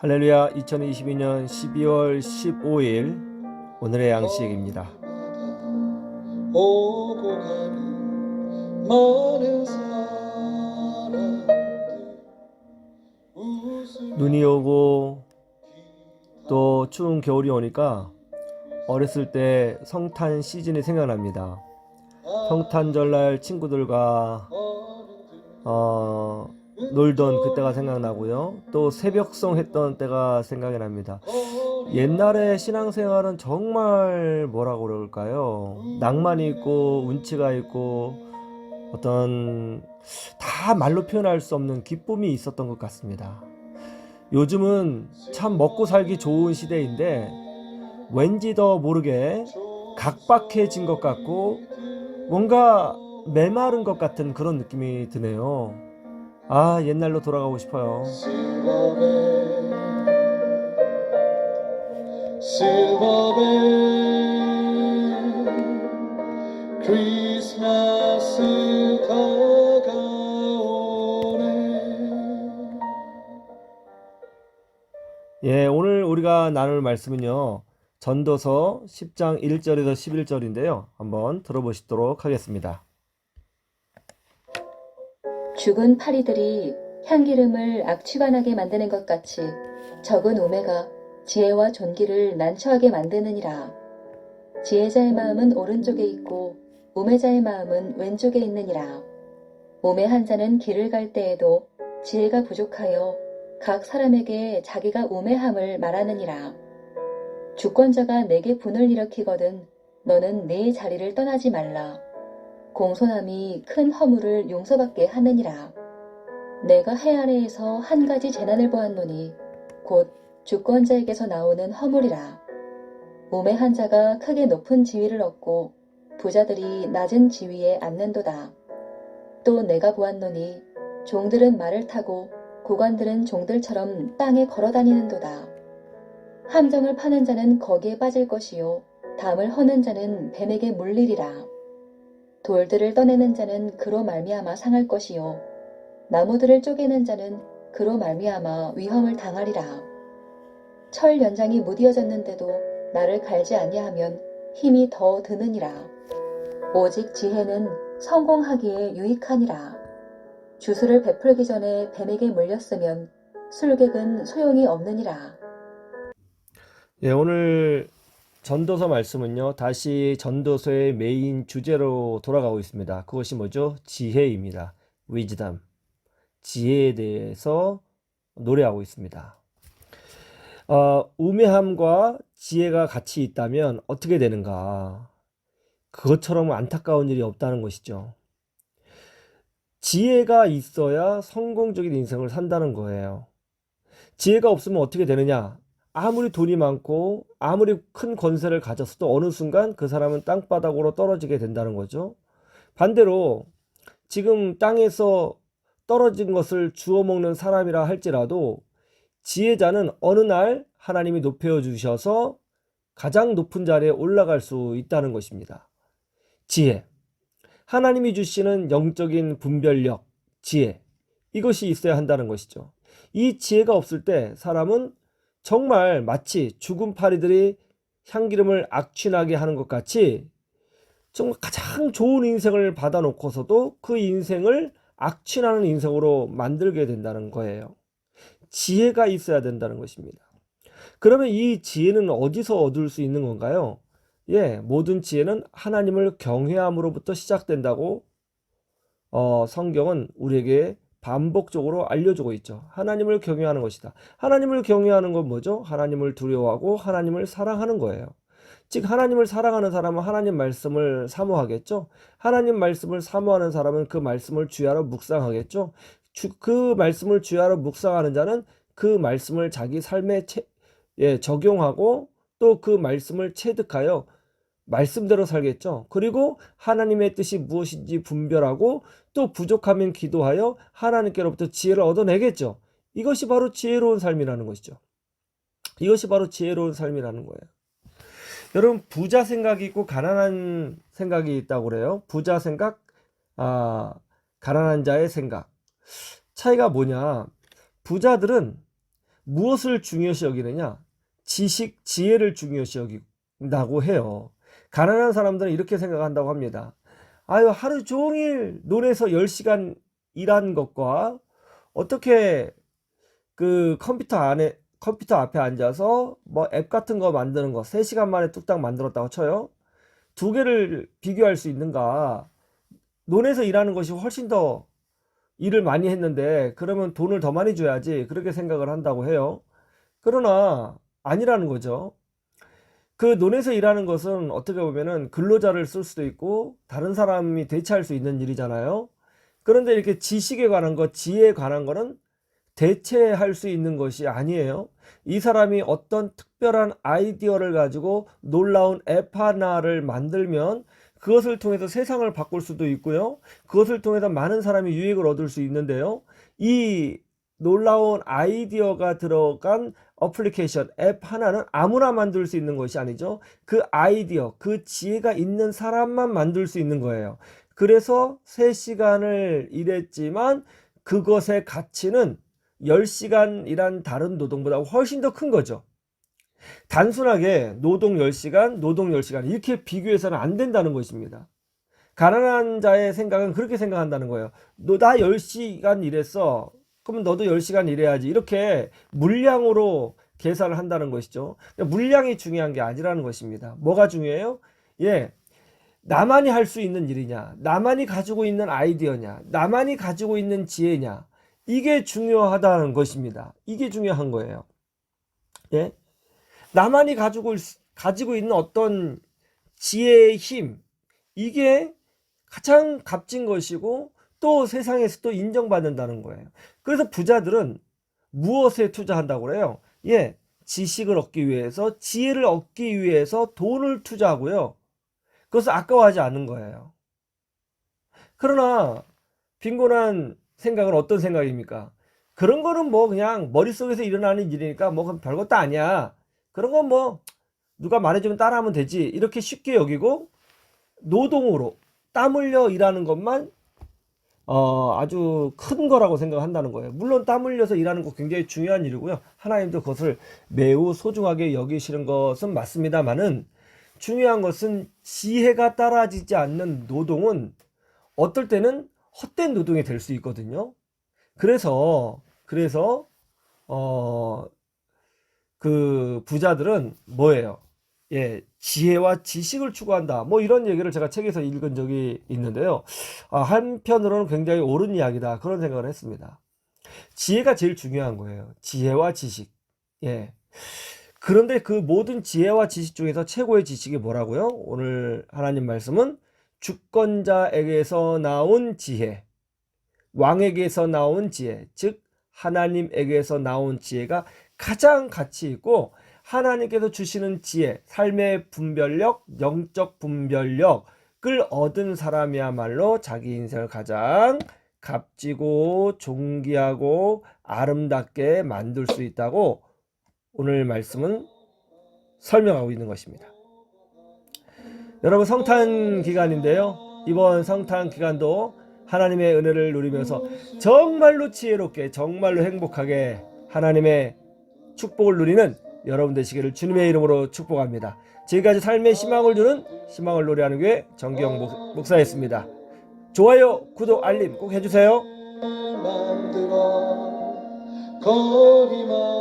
할렐루야. 2022년 12월 15일 오늘의 양식입니다. 오고 가는 많은 사람들 눈이 오고 또 추운 겨울이 오니까 어렸을 때 성탄 시즌이 생각납니다. 성탄절날 친구들과 놀던 그때가 생각나고요. 또 새벽송 했던 때가 생각이 납니다. 옛날에 신앙생활은 정말 뭐라고 그럴까요? 낭만이 있고 운치가 있고 어떤 다 말로 표현할 수 없는 기쁨이 있었던 것 같습니다. 요즘은 참 먹고 살기 좋은 시대인데 왠지 더 모르게 각박해진 것 같고 뭔가 메마른 것 같은 그런 느낌이 드네요. 아, 옛날로 돌아가고 싶어요. 실버벨 크리스마스 다가오네. 예, 오늘 우리가 나눌 말씀은요, 전도서 10장 1절에서 11절인데요. 한번 들어보시도록 하겠습니다. 죽은 파리들이 향기름을 악취가 나게 만드는 것 같이 적은 우매가 지혜와 존귀를 난처하게 만드느니라. 지혜자의 마음은 오른쪽에 있고 우매자의 마음은 왼쪽에 있느니라. 우매한 자는 길을 갈 때에도 지혜가 부족하여 각 사람에게 자기가 우매함을 말하느니라. 주권자가 내게 분을 일으키거든 너는 네 자리를 떠나지 말라. 공손함이 큰 허물을 용서받게 하느니라. 내가 해 아래에서 한 가지 재난을 보았노니 곧 주권자에게서 나오는 허물이라. 우매한 자가 크게 높은 지위를 얻고 부자들이 낮은 지위에 앉는도다. 또 내가 보았노니 종들은 말을 타고 고관들은 종들처럼 땅에 걸어다니는도다. 함정을 파는 자는 거기에 빠질 것이요 담을 허는 자는 뱀에게 물리리라. 돌들을 떠내는 자는 그로 말미암아 상할 것이요 나무들을 쪼개는 자는 그로 말미암아 위험을 당하리라. 철 연장이 무디어졌는데도 나를 갈지 아니하면 힘이 더 드느니라. 오직 지혜는 성공하기에 유익하니라. 주술을 베풀기 전에 뱀에게 물렸으면 술객은 소용이 없느니라. 예, 오늘 전도서 말씀은요, 다시 전도서의 메인 주제로 돌아가고 있습니다. 그것이 뭐죠? 지혜입니다. wisdom. 지혜에 대해서 노래하고 있습니다. 우매함과 지혜가 같이 있다면 어떻게 되는가? 그것처럼 안타까운 일이 없다는 것이죠. 지혜가 있어야 성공적인 인생을 산다는 거예요. 지혜가 없으면 어떻게 되느냐? 아무리 돈이 많고 아무리 큰 권세를 가졌어도 어느 순간 그 사람은 땅바닥으로 떨어지게 된다는 거죠. 반대로 지금 땅에서 떨어진 것을 주워 먹는 사람이라 할지라도 지혜자는 어느 날 하나님이 높여 주셔서 가장 높은 자리에 올라갈 수 있다는 것입니다. 지혜. 하나님이 주시는 영적인 분별력, 지혜. 이것이 있어야 한다는 것이죠. 이 지혜가 없을 때 사람은 정말 마치 죽은 파리들이 향기름을 악취나게 하는 것 같이 정말 가장 좋은 인생을 받아놓고서도 그 인생을 악취나는 인생으로 만들게 된다는 거예요. 지혜가 있어야 된다는 것입니다. 그러면 이 지혜는 어디서 얻을 수 있는 건가요? 예, 모든 지혜는 하나님을 경외함으로부터 시작된다고 성경은 우리에게 반복적으로 알려주고 있죠. 하나님을 경외하는 것이다. 하나님을 경외하는 건 뭐죠? 하나님을 두려워하고 하나님을 사랑하는 거예요. 즉 하나님을 사랑하는 사람은 하나님 말씀을 사모하겠죠. 하나님 말씀을 사모하는 사람은 그 말씀을 주야로 묵상하겠죠. 그 말씀을 주야로 묵상하는 자는 그 말씀을 자기 삶에 적용하고 또 그 말씀을 체득하여 말씀대로 살겠죠. 그리고 하나님의 뜻이 무엇인지 분별하고 또 부족하면 기도하여 하나님께로부터 지혜를 얻어내겠죠. 이것이 바로 지혜로운 삶이라는 것이죠. 이것이 바로 지혜로운 삶이라는 거예요. 여러분, 부자 생각이 있고 가난한 생각이 있다고 그래요. 부자 생각, 가난한 자의 생각. 차이가 뭐냐? 부자들은 무엇을 중요시 여기느냐? 지식, 지혜를 중요시 여긴다고 해요. 가난한 사람들은 이렇게 생각한다고 합니다. 아유, 하루 종일 논에서 10시간 일한 것과 어떻게 그 컴퓨터 앞에 앉아서 뭐 앱 같은 거 만드는 거 3시간 만에 뚝딱 만들었다고 쳐요. 두 개를 비교할 수 있는가? 논에서 일하는 것이 훨씬 더 일을 많이 했는데 그러면 돈을 더 많이 줘야지, 그렇게 생각을 한다고 해요. 그러나 아니라는 거죠. 그 논에서 일하는 것은 어떻게 보면은 근로자를 쓸 수도 있고 다른 사람이 대체할 수 있는 일이잖아요. 그런데 이렇게 지식에 관한 것, 지혜에 관한 거는 대체할 수 있는 것이 아니에요. 이 사람이 어떤 특별한 아이디어를 가지고 놀라운 앱 하나를 만들면 그것을 통해서 세상을 바꿀 수도 있고요. 그것을 통해서 많은 사람이 유익을 얻을 수 있는데요. 이 놀라운 아이디어가 들어간 어플리케이션, 앱 하나는 아무나 만들 수 있는 것이 아니죠. 그 아이디어, 그 지혜가 있는 사람만 만들 수 있는 거예요. 그래서 3시간을 일했지만 그것의 가치는 10시간 일한 다른 노동보다 훨씬 더 큰 거죠. 단순하게 노동 10시간, 노동 10시간 이렇게 비교해서는 안 된다는 것입니다. 가난한 자의 생각은 그렇게 생각한다는 거예요. 나 10시간 일했어. 그러면 너도 10시간 일해야지. 이렇게 물량으로 계산을 한다는 것이죠. 물량이 중요한 게 아니라는 것입니다. 뭐가 중요해요? 예, 나만이 할 수 있는 일이냐, 나만이 가지고 있는 아이디어냐, 나만이 가지고 있는 지혜냐, 이게 중요하다는 것입니다. 이게 중요한 거예요. 예? 나만이 가지고 있는 어떤 지혜의 힘, 이게 가장 값진 것이고 또 세상에서 또 인정받는다는 거예요. 그래서 부자들은 무엇에 투자한다고 그래요? 예, 지식을 얻기 위해서, 지혜를 얻기 위해서 돈을 투자하고요. 그것을 아까워하지 않는 거예요. 그러나 빈곤한 생각은 어떤 생각입니까? 그런 거는 뭐 그냥 머릿속에서 일어나는 일이니까 뭐 별것도 아니야. 그런 건 뭐 누가 말해주면 따라하면 되지. 이렇게 쉽게 여기고 노동으로 땀 흘려 일하는 것만 아주 큰 거라고 생각한다는 거예요. 물론 땀 흘려서 일하는 거 굉장히 중요한 일이고요. 하나님도 그것을 매우 소중하게 여기시는 것은 맞습니다만은, 중요한 것은 지혜가 따라지지 않는 노동은 어떨 때는 헛된 노동이 될 수 있거든요. 그래서 그 부자들은 뭐예요? 예, 지혜와 지식을 추구한다. 뭐 이런 얘기를 제가 책에서 읽은 적이 있는데요. 한편으로는 굉장히 옳은 이야기다. 그런 생각을 했습니다. 지혜가 제일 중요한 거예요. 지혜와 지식. 예. 그런데 그 모든 지혜와 지식 중에서 최고의 지식이 뭐라고요? 오늘 하나님 말씀은 주권자에게서 나온 지혜, 왕에게서 나온 지혜, 즉 하나님에게서 나온 지혜가 가장 가치 있고, 하나님께서 주시는 지혜, 삶의 분별력, 영적 분별력을 얻은 사람이야말로 자기 인생을 가장 값지고 존귀하고 아름답게 만들 수 있다고 오늘 말씀은 설명하고 있는 것입니다. 여러분, 성탄 기간인데요. 이번 성탄 기간도 하나님의 은혜를 누리면서 정말로 지혜롭게, 정말로 행복하게 하나님의 축복을 누리는 여러분 되시기를 주님의 이름으로 축복합니다. 지금까지 삶의 희망을 주는 희망을 노래하는 교회 정기영 목사였습니다. 좋아요, 구독, 알림 꼭 해주세요. 만들어 거리만